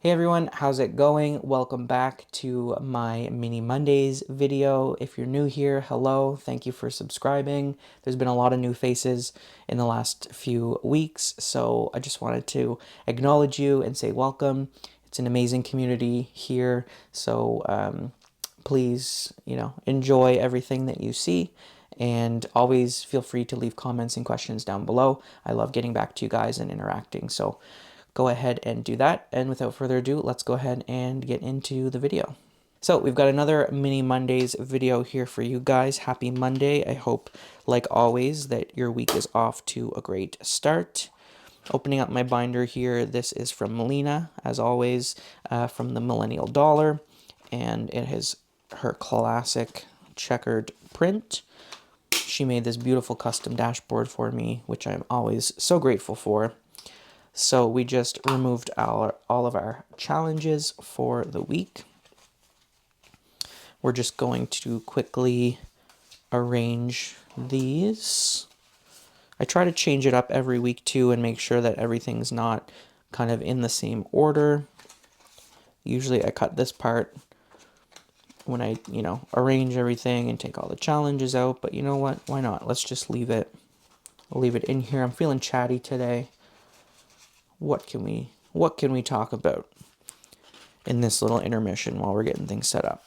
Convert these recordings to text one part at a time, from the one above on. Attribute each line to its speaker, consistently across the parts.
Speaker 1: Hey everyone, how's it going? Welcome back to my Mini Mondays video. If you're new here, hello, thank you for subscribing. There's been a lot of new faces in the last few weeks, so I just wanted to acknowledge you and say welcome. It's an amazing community here, so please, enjoy everything that you see. And always feel free to leave comments and questions down below. I love getting back to you guys and interacting. So go ahead and do that. And without further ado, let's go ahead and get into the video. So we've got another Mini Mondays video here for you guys. Happy Monday. I hope, like always, that your week is off to a great start. Opening up my binder here, this is from Melina, as always, from the Millennial dollar. And it has her classic checkered print. She made this beautiful custom dashboard for me, which I'm always so grateful for. So we just removed all of our challenges for the week. We're just going to quickly arrange these. I try to change it up every week too and make sure that everything's not kind of in the same order. Usually I cut this part when I, arrange everything and take all the challenges out, but you know what? Why not? Let's just leave it in here. I'm feeling chatty today. What can we talk about in this little intermission while we're getting things set up?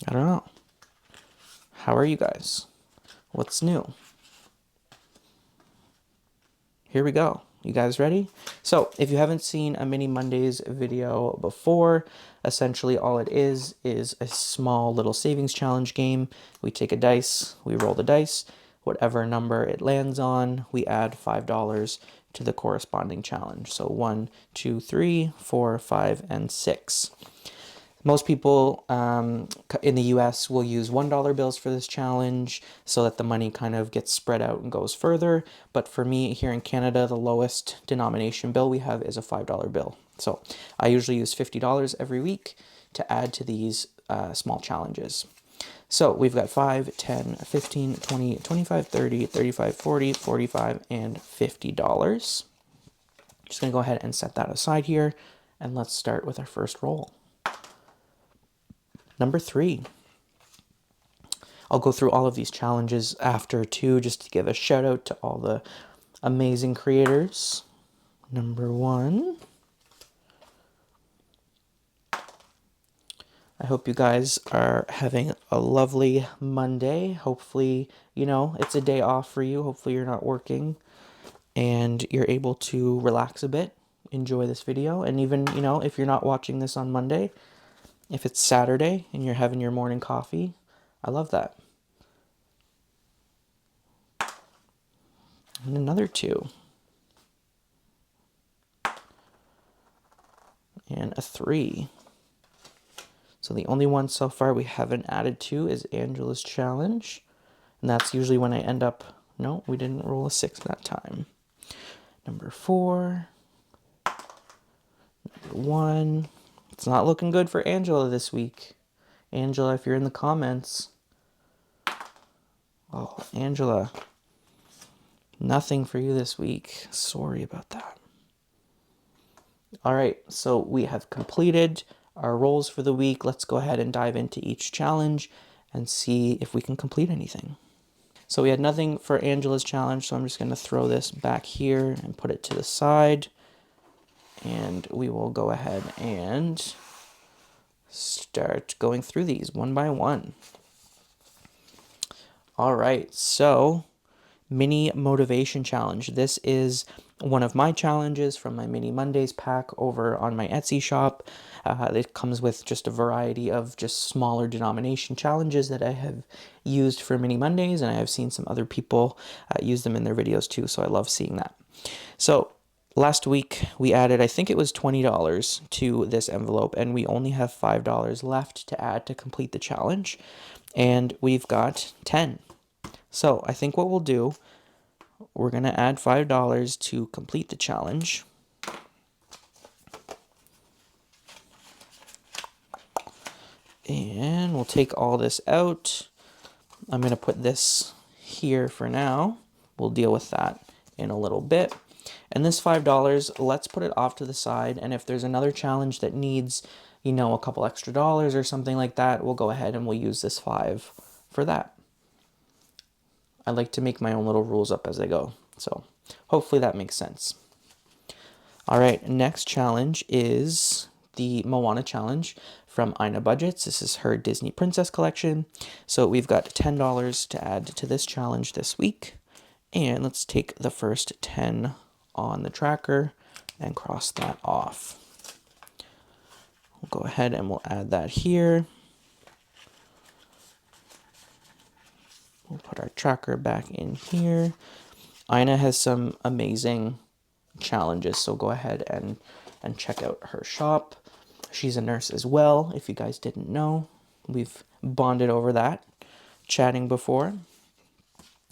Speaker 1: I don't know. How are you guys? What's new? Here we go. You guys ready? So if you haven't seen a Mini Mondays video before, essentially all it is a small little savings challenge game. We take a dice, we roll the dice, whatever number it lands on, we add $5 to the corresponding challenge. So 1, 2, 3, 4, 5, and 6. Most people in the US will use $1 bills for this challenge so that the money kind of gets spread out and goes further. But for me here in Canada, the lowest denomination bill we have is a $5 bill. So I usually use $50 every week to add to these small challenges. So we've got 5, 10, 15, 20, 25, 30, 35, 40, 45, and $50. Just gonna go ahead and set that aside here, and let's start with our first roll. Number 3. I'll go through all of these challenges after too, just to give a shout out to all the amazing creators. Number 1. I hope you guys are having a lovely Monday. Hopefully, it's a day off for you. Hopefully you're not working and you're able to relax a bit, enjoy this video. And even, if you're not watching this on Monday, if it's Saturday and you're having your morning coffee, I love that. And another 2. And a 3. So the only one so far we haven't added to is Angela's challenge. And that's usually when I end up, no, we didn't roll a 6 that time. Number 4. Number 1. It's not looking good for Angela this week. Angela, if you're in the comments. Oh, Angela. Nothing for you this week. Sorry about that. All right, so we have completed our rolls for the week. Let's go ahead and dive into each challenge and see if we can complete anything. So we had nothing for Angela's challenge, so I'm just going to throw this back here and put it to the side. And we will go ahead and start going through these one by one. All right, so Mini Motivation Challenge. This is one of my challenges from my Mini Mondays pack over on my Etsy shop. It comes with just a variety of just smaller denomination challenges that I have used for Mini Mondays, and I have seen some other people use them in their videos too, so I love seeing that. So last week we added, I think it was $20 to this envelope, and we only have $5 left to add to complete the challenge, and we've got 10. So I think what we'll do, we're going to add $5 to complete the challenge. And we'll take all this out. I'm going to put this here for now. We'll deal with that in a little bit. And this $5, let's put it off to the side. And if there's another challenge that needs, you know, a couple extra dollars or something like that, we'll go ahead and we'll use this 5 for that. I like to make my own little rules up as I go. So hopefully that makes sense. All right, next challenge is the Moana challenge from InaBudgets. This is her Disney Princess collection. So we've got $10 to add to this challenge this week. And let's take the first 10 on the tracker and cross that off. We'll go ahead and we'll add that here. We'll put our tracker back in here. Ina has some amazing challenges, so go ahead and check out her shop. She's a nurse as well, if you guys didn't know. We've bonded over that, chatting before.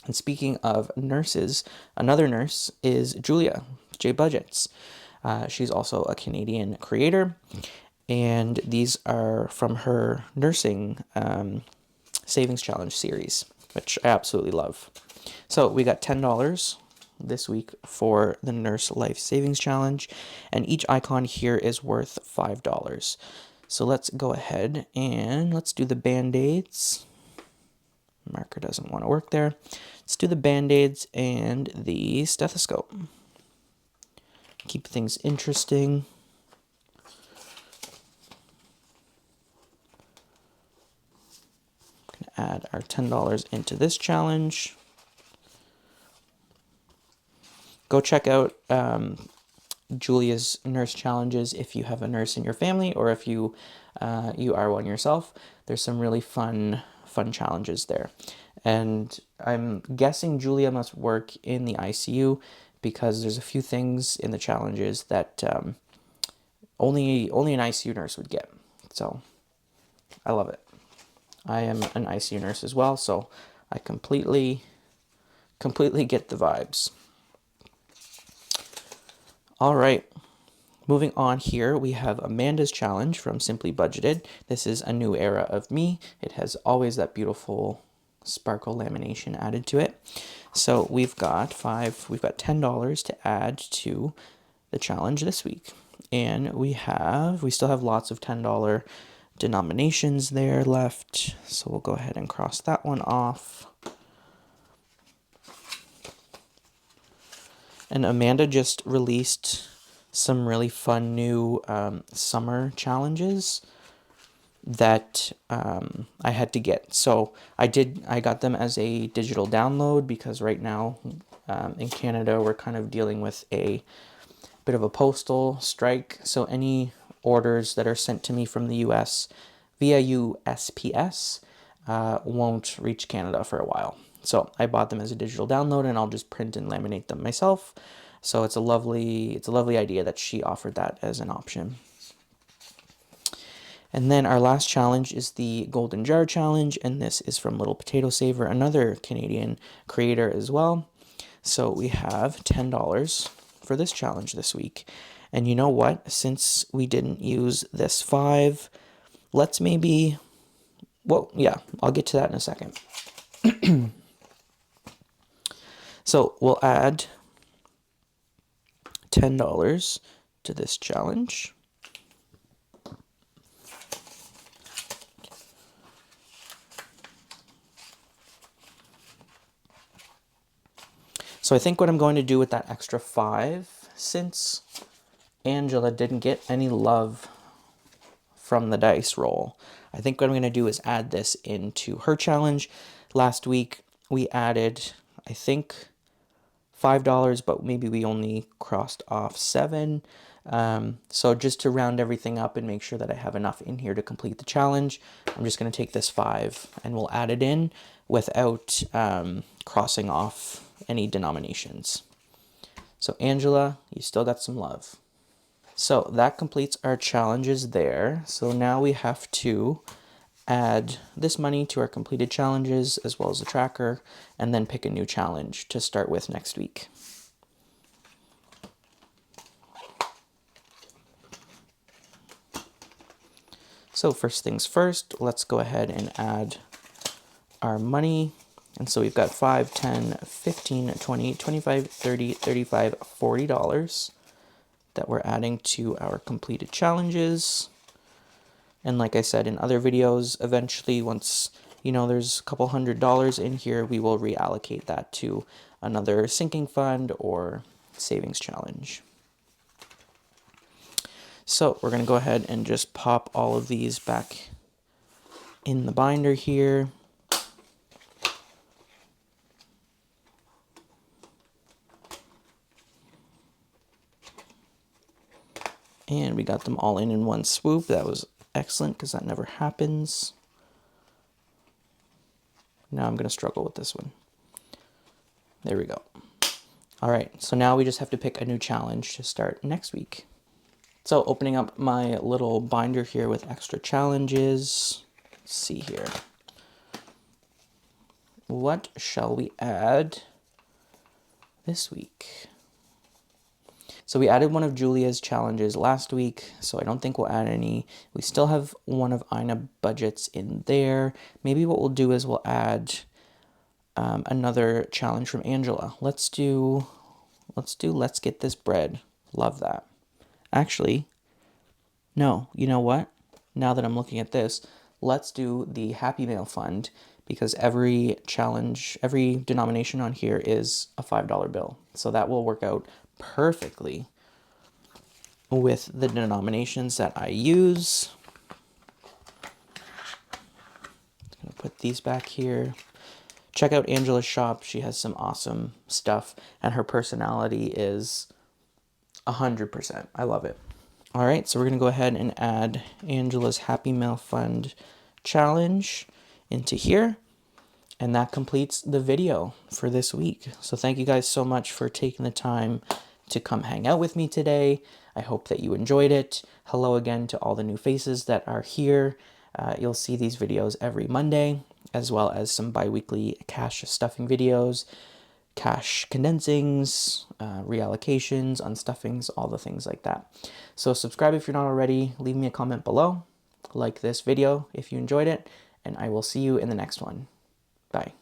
Speaker 1: And speaking of nurses, another nurse is Julia, JBudgets. She's also a Canadian creator, and these are from her nursing savings challenge series, which I absolutely love. So we got $10 this week for the Nurse Life Savings Challenge, and each icon here is worth $5. So let's go ahead and let's do the Band-Aids. Marker doesn't want to work there. Let's do the Band-Aids and the stethoscope. Keep things interesting. Add our $10 into this challenge. Go check out Julia's nurse challenges if you have a nurse in your family, or if you are one yourself. There's some really fun challenges there. And I'm guessing Julia must work in the ICU because there's a few things in the challenges that only an ICU nurse would get. So I love it. I am an ICU nurse as well, so I completely get the vibes. All right, moving on here, we have Amanda's challenge from SimplyBudgeted. This is a new era of me. It has always that beautiful sparkle lamination added to it. So we've got $10 to add to the challenge this week. And we still have lots of $10 denominations there left. So we'll go ahead and cross that one off. And Amanda just released some really fun new summer challenges that I had to get. So I got them as a digital download because right now in Canada we're kind of dealing with a bit of a postal strike. So any orders that are sent to me from the US via USPS won't reach Canada for a while. So I bought them as a digital download, and I'll just print and laminate them myself. So it's a lovely idea that she offered that as an option. And then our last challenge is the Golden Jar Challenge, and this is from LittlePotatoSaver, another Canadian creator as well. So we have $10 for this challenge this week. And you know what? Since we didn't use this 5, let's maybe, well, yeah, I'll get to that in a second. So we'll add $10 to this challenge. So I think what I'm going to do with that extra 5, since Angela didn't get any love from the dice roll, I think what I'm going to do is add this into her challenge. Last week we added, I think, $5, but maybe we only crossed off 7. So just to round everything up and make sure that I have enough in here to complete the challenge, I'm just going to take this 5 and we'll add it in without crossing off any denominations. So Angela, you still got some love. So that completes our challenges there. So now we have to add this money to our completed challenges as well as the tracker, and then pick a new challenge to start with next week. So first things first, let's go ahead and add our money And so we've got 5, 10, 15, 20, 25, 30, 35, $40 that we're adding to our completed challenges. And like I said in other videos, eventually once, you know, there's a couple $100 in here, we will reallocate that to another sinking fund or savings challenge. So we're going to go ahead and just pop all of these back in the binder here. And we got them all in one swoop. That was excellent because that never happens. Now I'm going to struggle with this one. There we go. All right, so now we just have to pick a new challenge to start next week. So opening up my little binder here with extra challenges. Let's see here. What shall we add this week? So we added one of Julia's challenges last week, so I don't think we'll add any. We still have one of InaBudgets in there. Maybe what we'll do is we'll add another challenge from Angela. Let's get this bread. Love that. Actually, no, you know what? Now that I'm looking at this, let's do the Happy Mail Fund because every challenge, every denomination on here is a $5 bill. So that will work out perfectly with the denominations that I use. I'm gonna put these back here. Check out Angela's shop. She has some awesome stuff and her personality is 100%. I love it. All right, so we're gonna go ahead and add Angela's Happy Mail Fund challenge into here. And that completes the video for this week. So thank you guys so much for taking the time to come hang out with me today. I hope that you enjoyed it. Hello again to all the new faces that are here. You'll see these videos every Monday, as well as some bi-weekly cash stuffing videos, cash condensings, reallocations, unstuffings, all the things like that. So subscribe if you're not already. Leave me a comment below. Like this video if you enjoyed it, and I will see you in the next one. Bye.